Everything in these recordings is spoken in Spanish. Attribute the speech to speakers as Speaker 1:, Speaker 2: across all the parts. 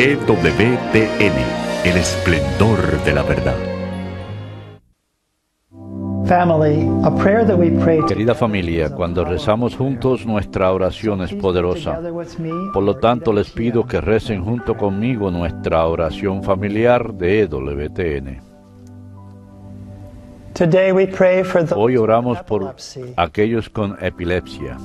Speaker 1: EWTN, el esplendor de la verdad.
Speaker 2: Querida familia, cuando rezamos juntos, nuestra oración es poderosa. Por lo tanto, les pido que recen junto conmigo nuestra oración familiar de EWTN. Hoy oramos por aquellos con epilepsia.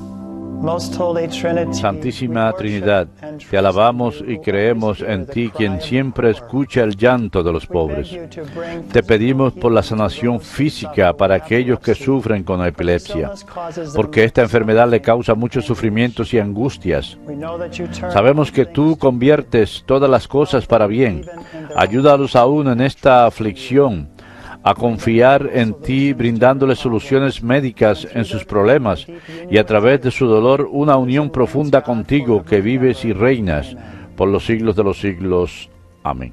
Speaker 2: Santísima Trinidad, te alabamos y creemos en ti, quien siempre escucha el llanto de los pobres. Te pedimos por la sanación física para aquellos que sufren con epilepsia, porque esta enfermedad le causa muchos sufrimientos y angustias. Sabemos que tú conviertes todas las cosas para bien. Ayúdalos aún en esta aflicción a confiar en ti, brindándoles soluciones médicas en sus problemas y a través de su dolor una unión profunda contigo que vives y reinas por los siglos de los siglos. Amén.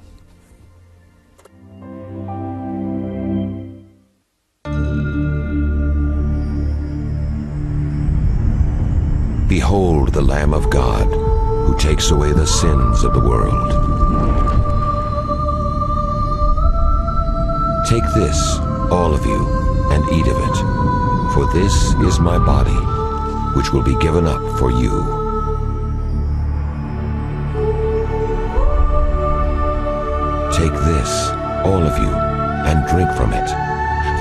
Speaker 3: Behold the Lamb of God, who takes away the sins of the world. Take this, all of you, and eat of it, for this is my body, which will be given up for you. Take this, all of you, and drink from it,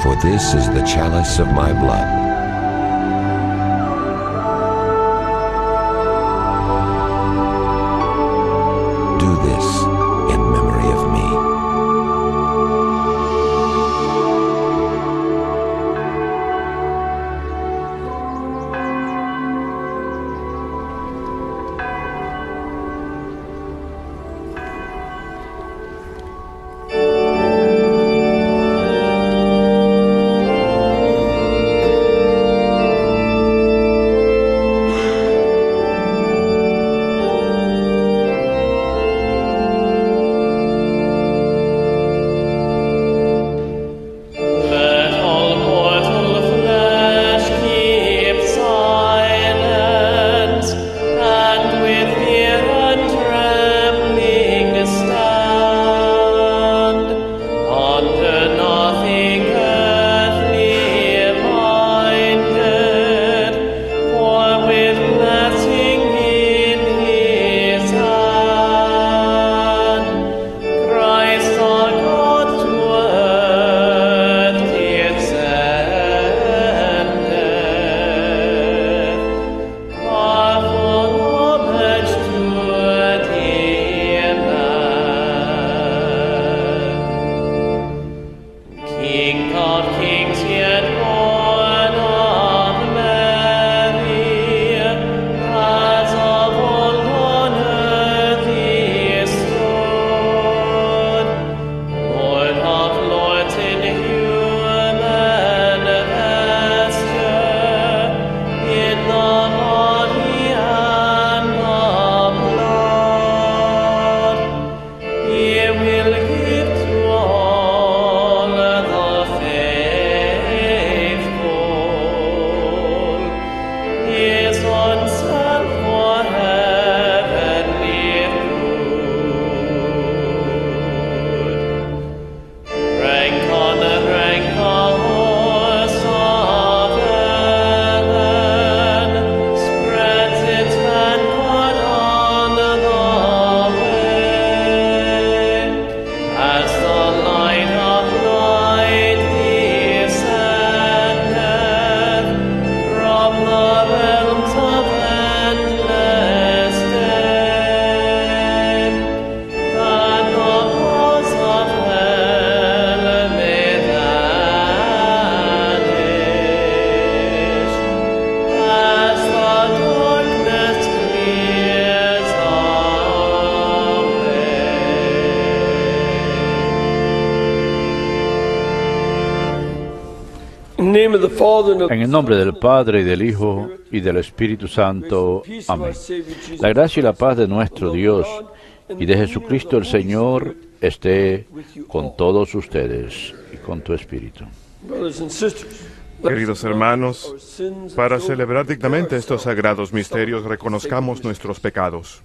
Speaker 3: for this is the chalice of my blood. Do this in memory of me.
Speaker 2: En el nombre del Padre, y del Hijo, y del Espíritu Santo. Amén. La gracia y la paz de nuestro Dios y de Jesucristo el Señor esté con todos ustedes y con tu espíritu.
Speaker 4: Queridos hermanos, para celebrar dignamente estos sagrados misterios, reconozcamos nuestros pecados.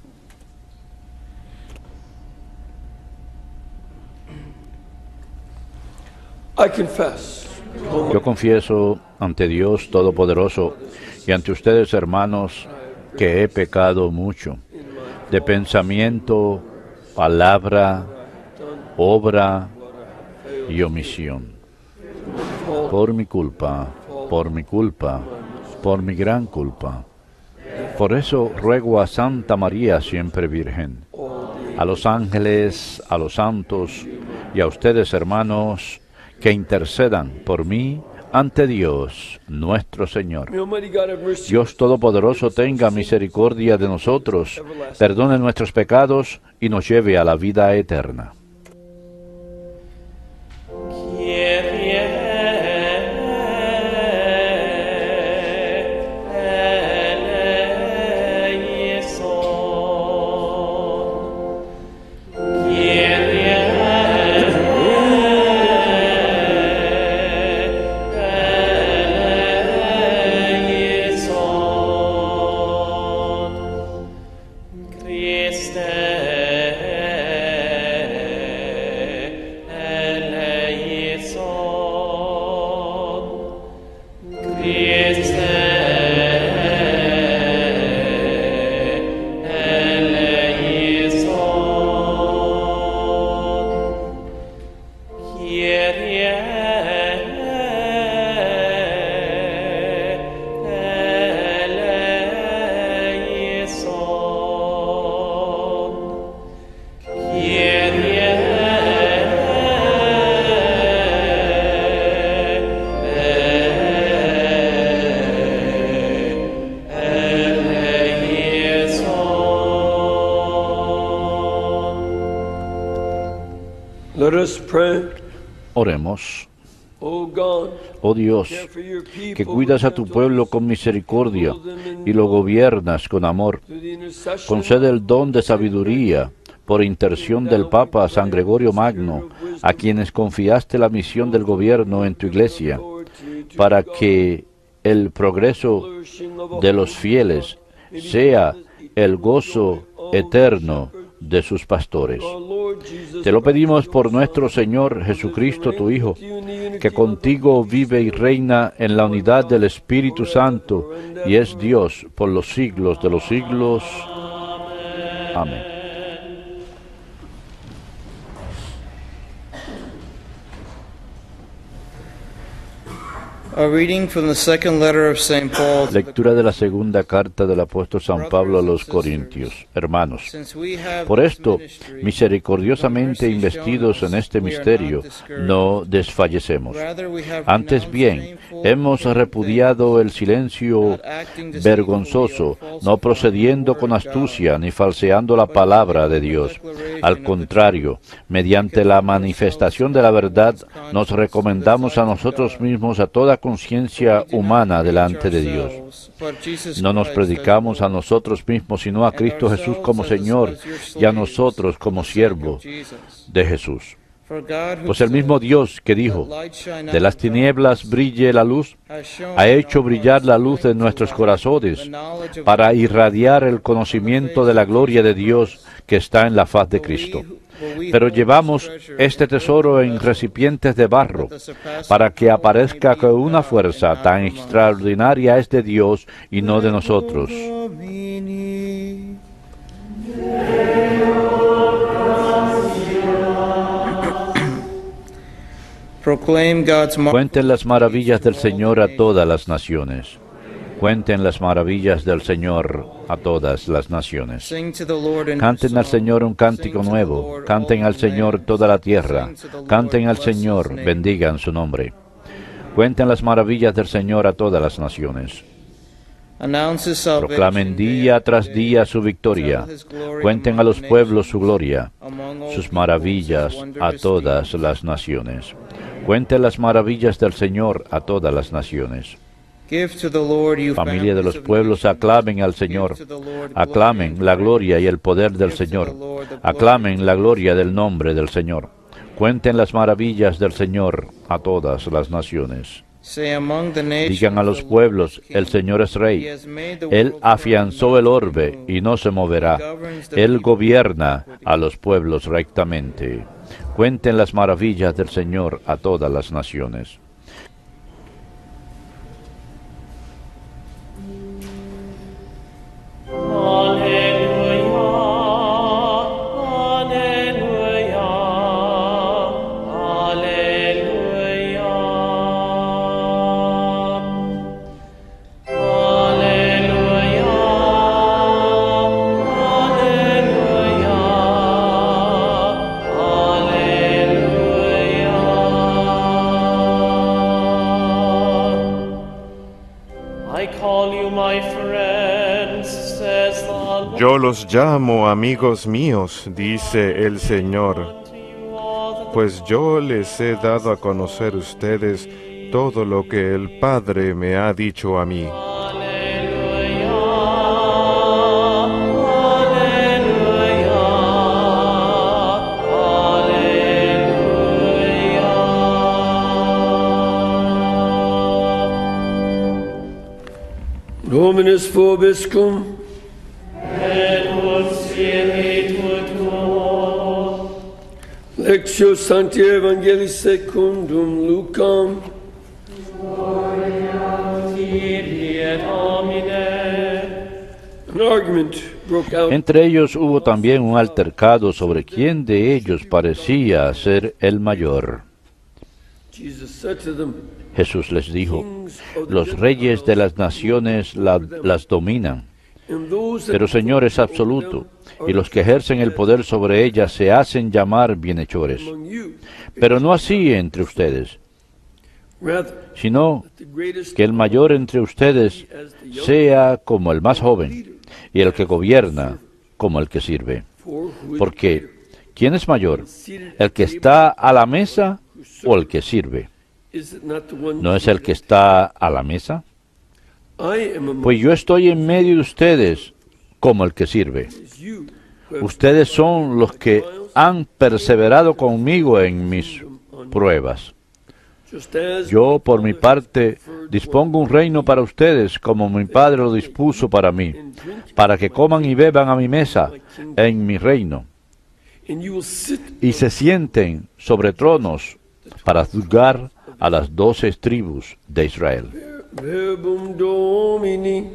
Speaker 2: Yo confieso ante Dios Todopoderoso y ante ustedes, hermanos, que he pecado mucho, de pensamiento, palabra, obra y omisión. Por mi culpa, por mi culpa, por mi gran culpa. Por eso ruego a Santa María, siempre Virgen, a los ángeles, a los santos y a ustedes, hermanos, que intercedan por mí ante Dios, nuestro Señor. Dios Todopoderoso tenga misericordia de nosotros, perdone nuestros pecados y nos lleve a la vida eterna. Oremos. Oh Dios, que cuidas a tu pueblo con misericordia y lo gobiernas con amor, concede el don de sabiduría por intercesión del Papa San Gregorio Magno, a quienes confiaste la misión del gobierno en tu Iglesia, para que el progreso de los fieles sea el gozo eterno de sus pastores. Te lo pedimos por nuestro Señor Jesucristo, tu Hijo, que contigo vive y reina en la unidad del Espíritu Santo y es Dios por los siglos de los siglos. Amén. Lectura de la segunda carta del apóstol San Pablo a los Corintios. Hermanos, por esto, misericordiosamente investidos en este misterio, no desfallecemos. Antes bien, hemos repudiado el silencio vergonzoso, no procediendo con astucia ni falseando la palabra de Dios. Al contrario, mediante la manifestación de la verdad, nos recomendamos a nosotros mismos a toda conciencia humana delante de Dios. No nos predicamos a nosotros mismos, sino a Cristo Jesús como Señor y a nosotros como siervos de Jesús. Pues el mismo Dios que dijo, de las tinieblas brille la luz, ha hecho brillar la luz en nuestros corazones para irradiar el conocimiento de la gloria de Dios que está en la faz de Cristo. Pero llevamos este tesoro en recipientes de barro, para que aparezca que una fuerza tan extraordinaria es de Dios y no de nosotros. Cuenten las maravillas del Señor a todas las naciones. Cuenten las maravillas del Señor a todas las naciones. Canten al Señor un cántico nuevo. Canten al Señor toda la tierra. Canten al Señor, bendigan su nombre. Cuenten las maravillas del Señor a todas las naciones. Proclamen día tras día su victoria. Cuenten a los pueblos su gloria, sus maravillas a todas las naciones. Cuenten las maravillas del Señor a todas las naciones. Familia de los pueblos, aclamen al Señor. Aclamen la gloria y el poder del Señor. Aclamen la gloria del nombre del Señor. Cuenten las maravillas del Señor a todas las naciones. Digan a los pueblos, el Señor es Rey. Él afianzó el orbe y no se moverá. Él gobierna a los pueblos rectamente. Cuenten las maravillas del Señor a todas las naciones.
Speaker 4: Yo los llamo amigos míos, dice el Señor, pues yo les he dado a conocer a ustedes todo lo que el Padre me ha dicho a mí.
Speaker 5: Dominus vobiscum. Lectio Sancti Evangelii secundum Lucam. An argument broke out.
Speaker 2: Entre ellos hubo también un altercado sobre quién de ellos parecía ser el mayor.
Speaker 5: Jesus said to them,
Speaker 2: Jesús les dijo, los reyes de las naciones las dominan, pero Señor es absoluto, y los que ejercen el poder sobre ellas se hacen llamar bienhechores. Pero no así entre ustedes, sino que el mayor entre ustedes sea como el más joven, y el que gobierna como el que sirve. Porque, ¿quién es mayor? ¿El que está a la mesa o el que sirve? ¿No es el que está a la mesa? Pues yo estoy en medio de ustedes como el que sirve. Ustedes son los que han perseverado conmigo en mis pruebas. Yo, por mi parte, dispongo un reino para ustedes, como mi Padre lo dispuso para mí, para que coman y beban a mi mesa en mi reino, y se sienten sobre tronos para juzgar a las 12 tribus de Israel.
Speaker 5: Verbum Domini.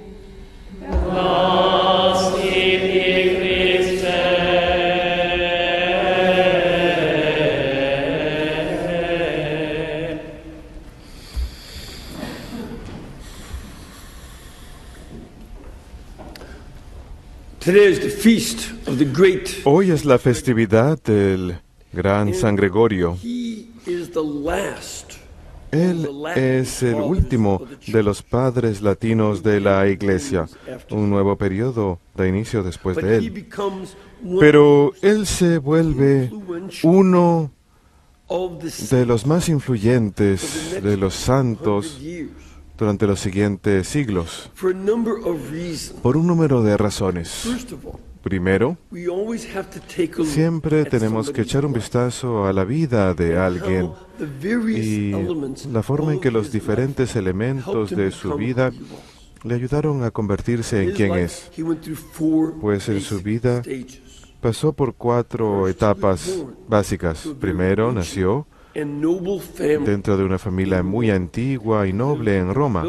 Speaker 5: Today is the feast of the great.
Speaker 4: Hoy es la festividad del gran San Gregorio.
Speaker 5: He is the last.
Speaker 4: Él es el último de los padres latinos de la Iglesia. Un nuevo periodo da inicio después de él. Pero él se vuelve uno de los más influyentes de los santos durante los siguientes siglos, por un número de razones. Primero, siempre tenemos que echar un vistazo a la vida de alguien y la forma en que los diferentes elementos de su vida le ayudaron a convertirse en quien es. Pues en su vida pasó por 4 etapas básicas. Primero, nació dentro de una familia muy antigua y noble en Roma.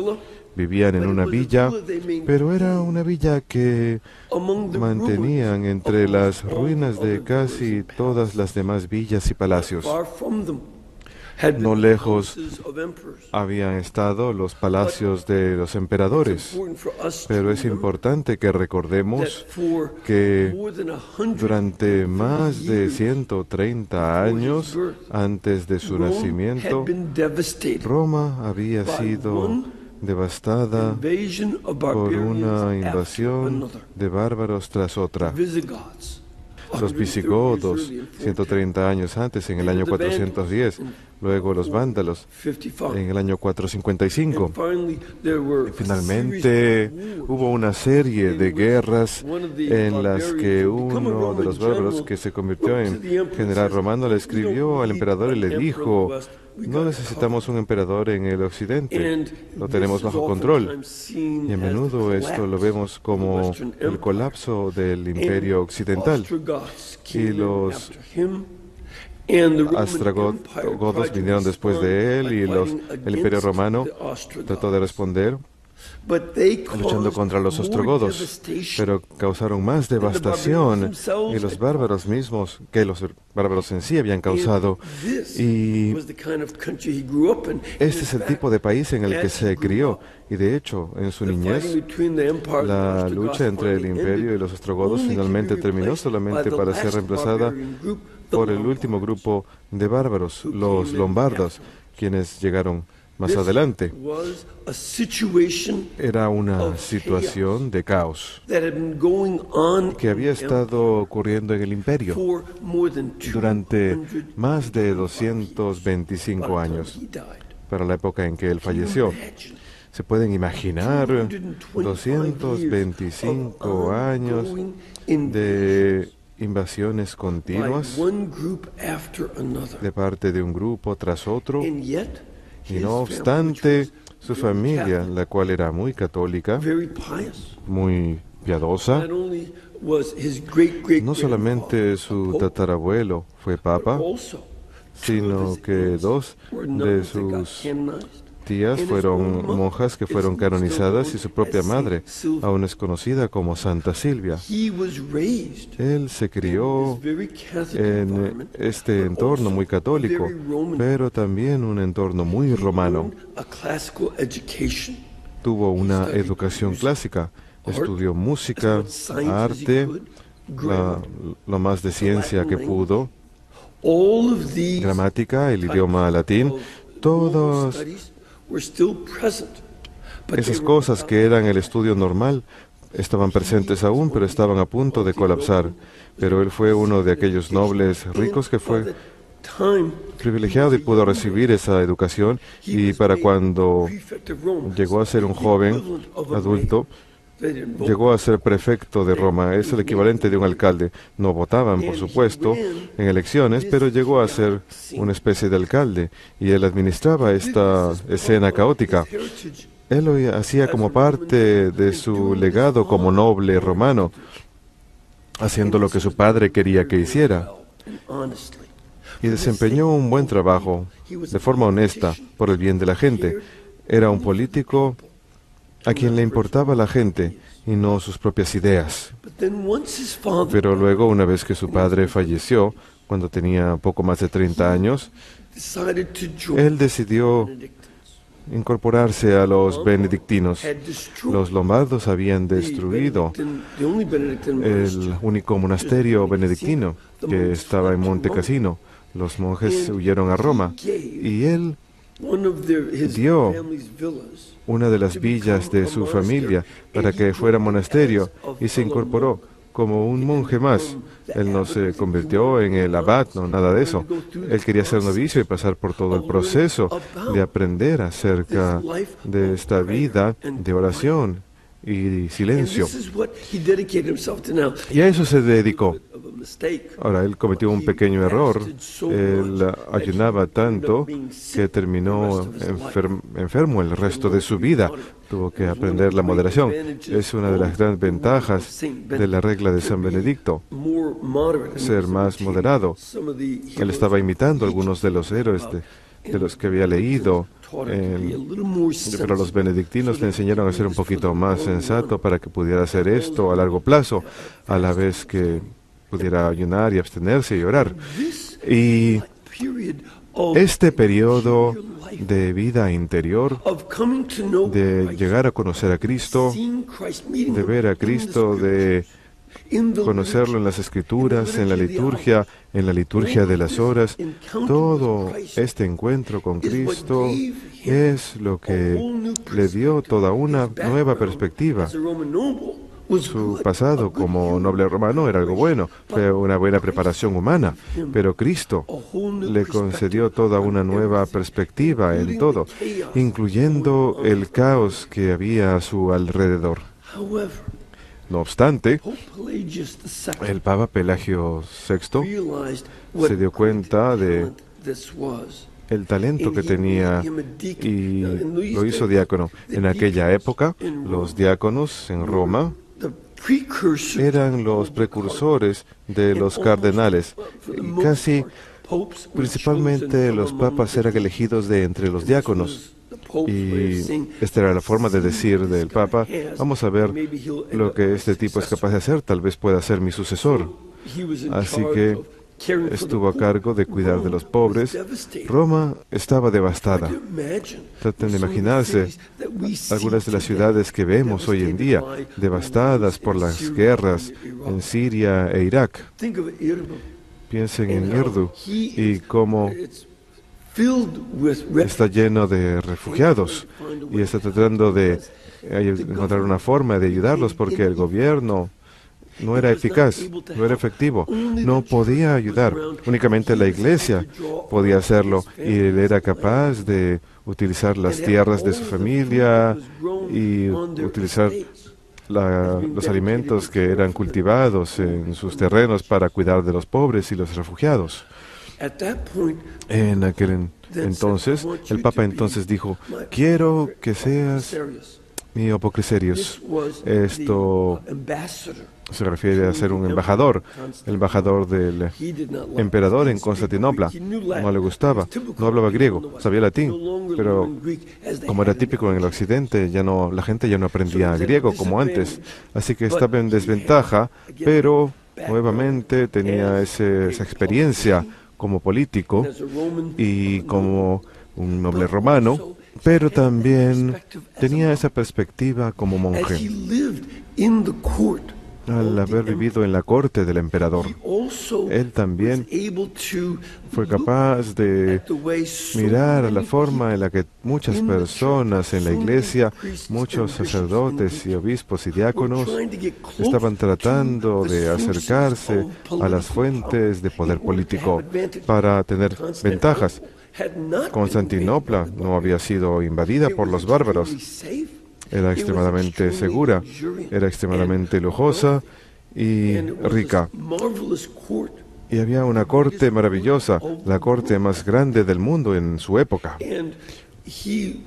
Speaker 4: Vivían en una villa, pero era una villa que mantenían entre las ruinas de casi todas las demás villas y palacios. No lejos habían estado los palacios de los emperadores, pero es importante que recordemos que durante más de 130 años antes de su nacimiento, Roma había sido devastada por una invasión de bárbaros tras otra. Los visigodos, 130 años antes, en el año 410, luego los vándalos, en el año 455. Y finalmente hubo una serie de guerras en las que uno de los bárbaros, que se convirtió en general romano, le escribió al emperador y le dijo: no necesitamos un emperador en el occidente, lo tenemos bajo control. Y a menudo esto lo vemos como el colapso del imperio occidental. Y los Ostrogodos vinieron después de él y el Imperio Romano trató de responder luchando contra los ostrogodos, pero causaron más devastación y los bárbaros mismos que los bárbaros en sí habían causado. Y este es el tipo de país en el que se crió. Y de hecho, en su niñez, la lucha entre el imperio y los ostrogodos finalmente terminó solamente para ser reemplazada por el último grupo de bárbaros, los lombardos, quienes llegaron más adelante. Era una situación de caos que había estado ocurriendo en el imperio durante más de 225 años, para la época en que él falleció. ¿Se pueden imaginar 225 años de invasiones continuas de parte de un grupo tras otro? Y no obstante, su familia, la cual era muy católica, muy piadosa, no solamente su tatarabuelo fue papa, sino que dos de sus tías fueron monjas que fueron canonizadas y su propia madre aún es conocida como Santa Silvia. Él se crió en este entorno muy católico, pero también un entorno muy romano. Tuvo una educación clásica, estudió música, arte, lo más de ciencia que pudo, gramática, el idioma latín, todas esas cosas que eran el estudio normal estaban presentes aún, pero estaban a punto de colapsar. Pero él fue uno de aquellos nobles ricos que fue privilegiado y pudo recibir esa educación, y para cuando llegó a ser un joven adulto, llegó a ser prefecto de Roma. Es el equivalente de un alcalde. No votaban, por supuesto, en elecciones, pero llegó a ser una especie de alcalde, y él administraba esta escena caótica. Él lo hacía como parte de su legado como noble romano, haciendo lo que su padre quería que hiciera. Y desempeñó un buen trabajo, de forma honesta, por el bien de la gente. Era un político a quien le importaba la gente y no sus propias ideas. Pero luego, una vez que su padre falleció, cuando tenía poco más de 30 años, él decidió incorporarse a los benedictinos. Los lombardos habían destruido el único monasterio benedictino que estaba en Monte Cassino. Los monjes huyeron a Roma y él dio una de las villas de su familia para que fuera monasterio y se incorporó como un monje más. Él no se convirtió en el abad, no, nada de eso. Él quería ser novicio y pasar por todo el proceso de aprender acerca de esta vida de oración y silencio. Y a eso se dedicó. Ahora, él cometió un pequeño error. Él ayunaba tanto que terminó enfermo el resto de su vida. Tuvo que aprender la moderación. Es una de las grandes ventajas de la regla de San Benedicto, ser más moderado. Él estaba imitando a algunos de los héroes de los que había leído, pero los benedictinos le enseñaron a ser un poquito más sensato para que pudiera hacer esto a largo plazo, a la vez que pudiera ayunar y abstenerse y orar. Y este periodo de vida interior, de llegar a conocer a Cristo, de ver a Cristo, de conocerlo en las Escrituras, en la liturgia de las horas, todo este encuentro con Cristo es lo que le dio toda una nueva perspectiva. Su pasado como noble romano era algo bueno, fue una buena preparación humana, pero Cristo le concedió toda una nueva perspectiva en todo, incluyendo el caos que había a su alrededor. No obstante, el Papa Pelagio VI se dio cuenta de el talento que tenía y lo hizo diácono. En aquella época, los diáconos en Roma eran los precursores de los cardenales. Casi Principalmente los papas eran elegidos de entre los diáconos. Y esta era la forma de decir del Papa: vamos a ver lo que este tipo es capaz de hacer, tal vez pueda ser mi sucesor. Así que estuvo a cargo de cuidar de los pobres. Roma estaba devastada. Traten de imaginarse algunas de las ciudades que vemos hoy en día, devastadas por las guerras en Siria e Irak. Piensen en Irdu y cómo está lleno de refugiados y está tratando de encontrar una forma de ayudarlos porque el gobierno no era eficaz, no era efectivo, no podía ayudar. Únicamente la iglesia podía hacerlo y él era capaz de utilizar las tierras de su familia y utilizar los alimentos que eran cultivados en sus terrenos para cuidar de los pobres y los refugiados. En aquel entonces, el Papa entonces dijo: quiero que seas mi Apocriserios. Esto se refiere a ser un embajador, el embajador del emperador en Constantinopla. No le gustaba, no hablaba griego, sabía latín, pero como era típico en el occidente, la gente ya no aprendía griego como antes. Así que estaba en desventaja, pero nuevamente tenía esa experiencia como político y como un noble romano, pero también tenía esa perspectiva como monje. Al haber vivido en la corte del emperador, él también fue capaz de mirar a la forma en la que muchas personas en la iglesia, muchos sacerdotes y obispos y diáconos, estaban tratando de acercarse a las fuentes de poder político para tener ventajas. Constantinopla no había sido invadida por los bárbaros. Era extremadamente segura, era extremadamente lujosa y rica. Y había una corte maravillosa, la corte más grande del mundo en su época. Y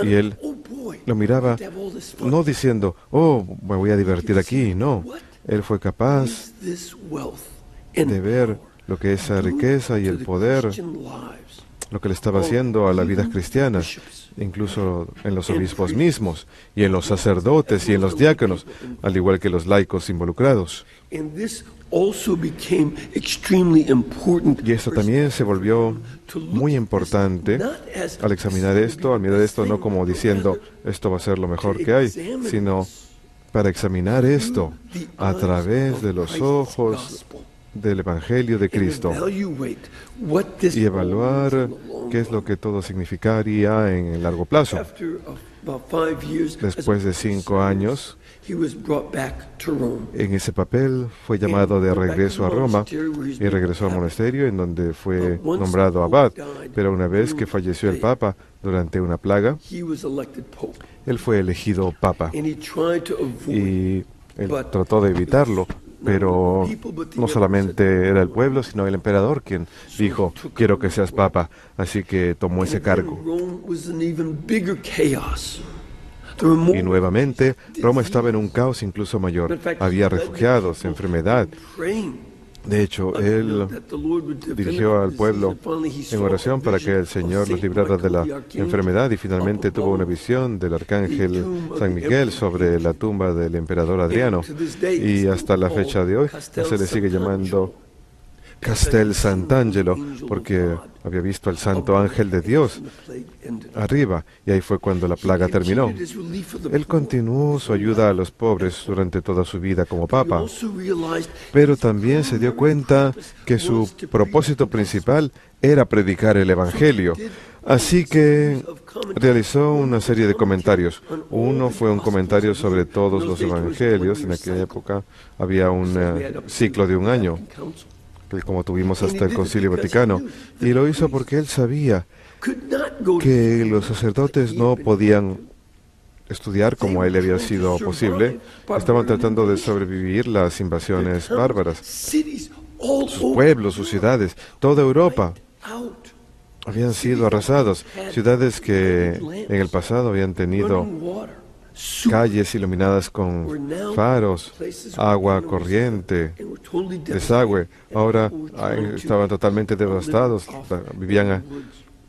Speaker 4: él lo miraba no diciendo: oh, me voy a divertir aquí, no. Él fue capaz de ver lo que es esa riqueza y el poder, lo que le estaba haciendo a las vidas cristianas, incluso en los obispos mismos, y en los sacerdotes y en los diáconos, al igual que los laicos involucrados. Y esto también se volvió muy importante al examinar esto, al mirar esto, no como diciendo esto va a ser lo mejor que hay, sino para examinar esto a través de los ojos del Evangelio de Cristo y evaluar qué es lo que todo significaría en el largo plazo. Después de 5 años, en ese papel fue llamado de regreso a Roma y regresó al monasterio en donde fue nombrado abad. Pero una vez que falleció el Papa durante una plaga, él fue elegido Papa y él trató de evitarlo. Pero no solamente era el pueblo, sino el emperador quien dijo: quiero que seas papa. Así que tomó ese cargo. Y nuevamente, Roma estaba en un caos incluso mayor. Había refugiados, enfermedad. De hecho, él dirigió al pueblo en oración para que el Señor los librara de la enfermedad y finalmente tuvo una visión del arcángel San Miguel sobre la tumba del emperador Adriano. Y hasta la fecha de hoy se le sigue llamando Castel Sant'Angelo, porque había visto al santo ángel de Dios arriba, y ahí fue cuando la plaga terminó. Él continuó su ayuda a los pobres durante toda su vida como papa, pero también se dio cuenta que su propósito principal era predicar el Evangelio. Así que realizó una serie de comentarios. Uno fue un comentario sobre todos los evangelios. En aquella época había un ciclo de un año, como tuvimos hasta el Concilio Vaticano, y lo hizo porque él sabía que los sacerdotes no podían estudiar como a él había sido posible. Estaban tratando de sobrevivir las invasiones bárbaras. Sus pueblos, sus ciudades, toda Europa habían sido arrasados. Ciudades que en el pasado habían tenido calles iluminadas con faros, agua corriente, desagüe. Ahora estaban totalmente devastados,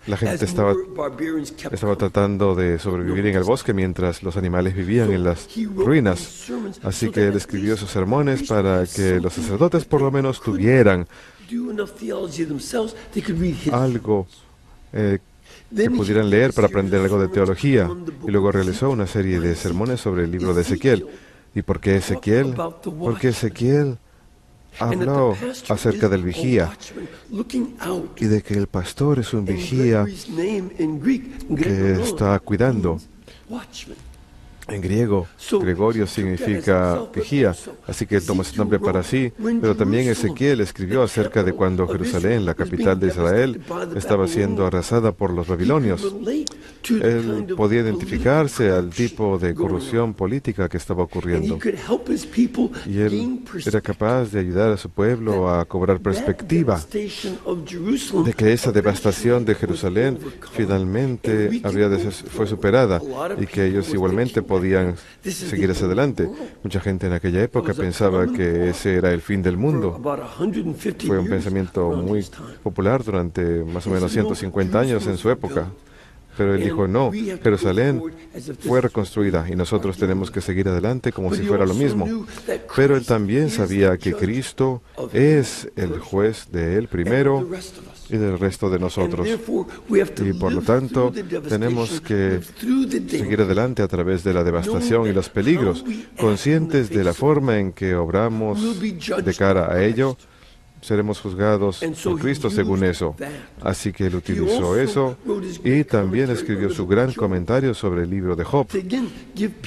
Speaker 4: la gente estaba tratando de sobrevivir en el bosque mientras los animales vivían en las ruinas. Así que él escribió sus sermones para que los sacerdotes por lo menos tuvieran algo que pudieran leer para aprender algo de teología. Y luego realizó una serie de sermones sobre el libro de Ezequiel. ¿Y por qué Ezequiel? Porque Ezequiel habló acerca del vigía y de que el pastor es un vigía que está cuidando. En griego, Gregorio significa vigía, así que él tomó ese nombre para sí, pero también Ezequiel escribió acerca de cuando Jerusalén, la capital de Israel, estaba siendo arrasada por los babilonios. Él podía identificarse al tipo de corrupción política que estaba ocurriendo. Y él era capaz de ayudar a su pueblo a cobrar perspectiva de que esa devastación de Jerusalén finalmente fue superada y que ellos igualmente podían seguir hacia adelante. Mucha gente en aquella época pensaba que ese era el fin del mundo. Fue un pensamiento muy popular durante más o menos 150 años en su época. Pero él dijo, no, Jerusalén fue reconstruida y nosotros tenemos que seguir adelante como si fuera lo mismo. Pero él también sabía que Cristo es el juez de él primero y del resto de nosotros. Y por lo tanto, tenemos que seguir adelante a través de la devastación y los peligros, conscientes de la forma en que obramos de cara a ello. Seremos juzgados por Cristo según eso. Así que él utilizó eso y también escribió su gran comentario sobre el libro de Job,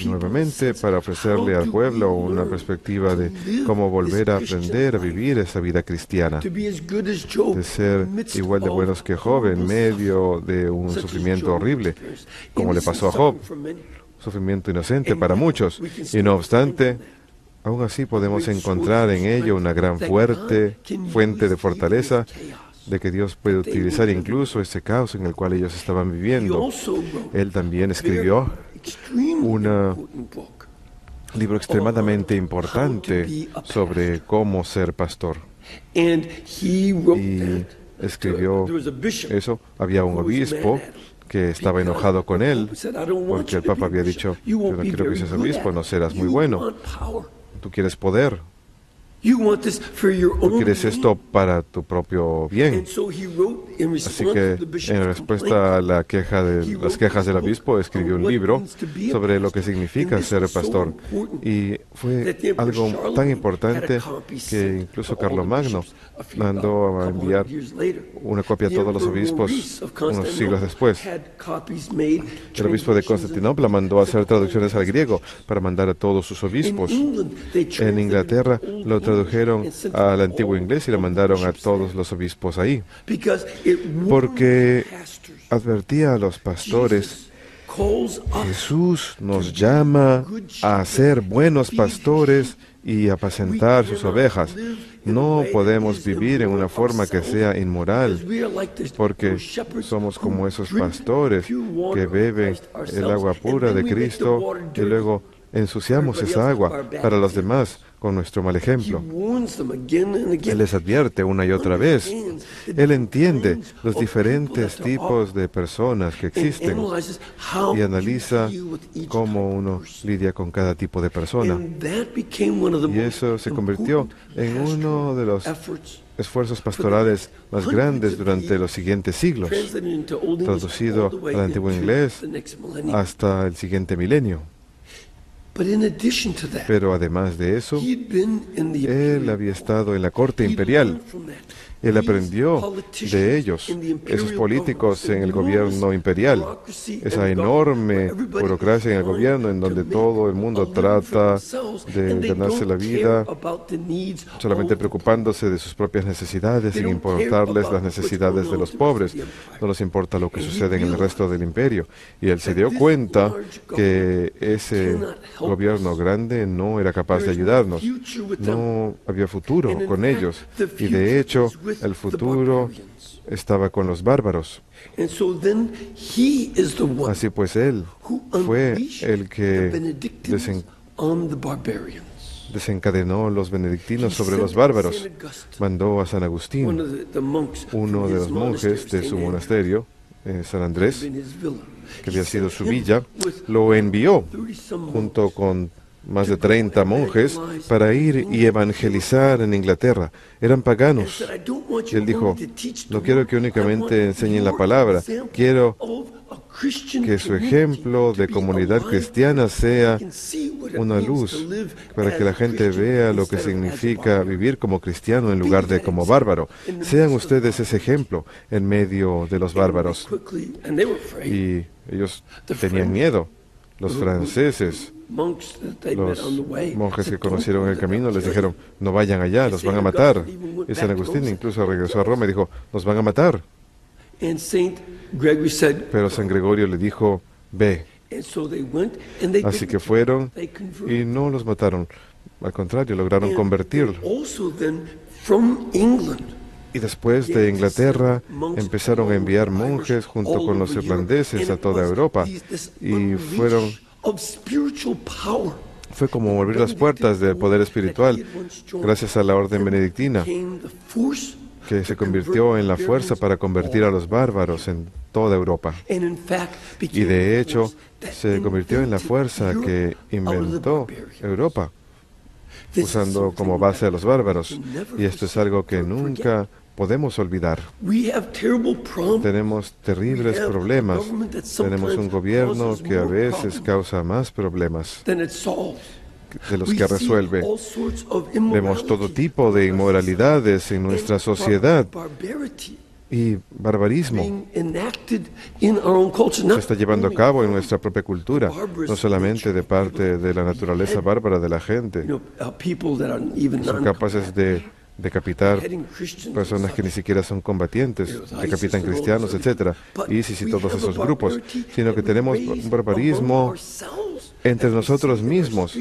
Speaker 4: nuevamente para ofrecerle al pueblo una perspectiva de cómo volver a aprender a vivir esa vida cristiana, de ser igual de buenos que Job en medio de un sufrimiento horrible, como le pasó a Job, sufrimiento inocente para muchos, y no obstante, aún así podemos encontrar en ello una gran fuente de fortaleza de que Dios puede utilizar incluso ese caos en el cual ellos estaban viviendo. Él también escribió un libro extremadamente importante sobre cómo ser pastor. Y escribió eso. Había un obispo que estaba enojado con él porque el Papa había dicho, yo no quiero que seas obispo, no serás muy bueno. Tú quieres poder. Tú quieres esto para tu propio bien. Así que, en respuesta a las quejas del obispo, escribió un libro sobre lo que significa ser pastor. Y fue algo tan importante que incluso Carlomagno mandó a enviar una copia a todos los obispos unos siglos después. El obispo de Constantinopla mandó a hacer traducciones al griego para mandar a todos sus obispos. En Inglaterra lo tradujeron al antiguo inglés y lo mandaron a todos los obispos ahí, porque advertía a los pastores, Jesús nos llama a ser buenos pastores y apacentar sus ovejas. No podemos vivir en una forma que sea inmoral, porque somos como esos pastores que beben el agua pura de Cristo y luego ensuciamos esa agua para los demás con nuestro mal ejemplo. Él les advierte una y otra vez. Él entiende los diferentes tipos de personas que existen y analiza cómo uno lidia con cada tipo de persona. Y eso se convirtió en uno de los esfuerzos pastorales más grandes durante los siguientes siglos, traducido al antiguo inglés hasta el siguiente milenio. Pero además de eso, él había estado en la corte imperial. Él aprendió de ellos, esos políticos en el gobierno imperial, esa enorme burocracia en el gobierno en donde todo el mundo trata de ganarse la vida solamente preocupándose de sus propias necesidades sin importarles las necesidades de los pobres. No les importa lo que sucede en el resto del imperio. Y él se dio cuenta que ese gobierno grande no era capaz de ayudarnos. No había futuro con ellos. Y de hecho, el futuro estaba con los bárbaros. Así pues, él fue el que desencadenó los benedictinos sobre los bárbaros. Mandó a San Agustín, uno de los monjes de su monasterio, San Andrés, que había sido su villa, lo envió junto con más de 30 monjes para ir y evangelizar en Inglaterra. Eran paganos. Y él dijo, no quiero que únicamente enseñen la palabra, quiero que su ejemplo de comunidad cristiana sea una luz para que la gente vea lo que significa vivir como cristiano en lugar de como bárbaro. Sean ustedes ese ejemplo en medio de los bárbaros. Y ellos tenían miedo. Los franceses, los monjes que conocieron el camino, les dijeron, no vayan allá, los van a matar. Y San Agustín incluso regresó a Roma y dijo, nos van a matar. Pero San Gregorio le dijo, ve. Así que fueron y no los mataron. Al contrario, lograron convertirlo. Y después de Inglaterra empezaron a enviar monjes junto con los irlandeses a toda Europa. Y fue como abrir las puertas del poder espiritual gracias a la orden benedictina, que se convirtió en la fuerza para convertir a los bárbaros en toda Europa. Y de hecho, se convirtió en la fuerza que inventó Europa, usando como base a los bárbaros. Y esto es algo que nunca podemos olvidar. Tenemos terribles problemas. Tenemos un gobierno que a veces causa más problemas de los que resuelve. Vemos todo tipo de inmoralidades en nuestra sociedad y barbarismo se está llevando a cabo en nuestra propia cultura, no solamente de parte de la naturaleza bárbara de la gente. Son capaces de decapitar personas que ni siquiera son combatientes, decapitan cristianos, etc. ISIS y todos esos grupos, sino que tenemos un barbarismo entre nosotros mismos,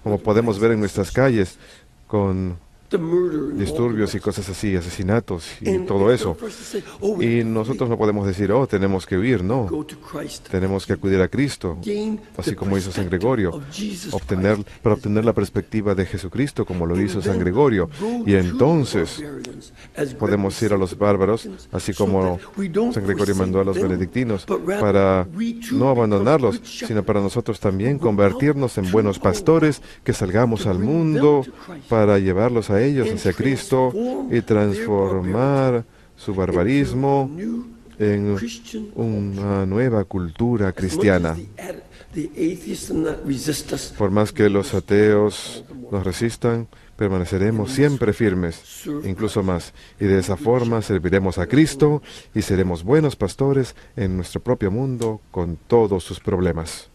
Speaker 4: como podemos ver en nuestras calles, con disturbios y cosas así, asesinatos y todo eso. Y nosotros no podemos decir, oh, tenemos que huir, no. Tenemos que acudir a Cristo, así como hizo San Gregorio, para obtener la perspectiva de Jesucristo, como lo hizo San Gregorio. Y entonces podemos ir a los bárbaros, así como San Gregorio mandó a los benedictinos, para no abandonarlos, sino para nosotros también convertirnos en buenos pastores, que salgamos al mundo para llevarlos a ellos hacia Cristo y transformar su barbarismo en una nueva cultura cristiana. Por más que los ateos nos resistan, permaneceremos siempre firmes, incluso más, y de esa forma serviremos a Cristo y seremos buenos pastores en nuestro propio mundo con todos sus problemas.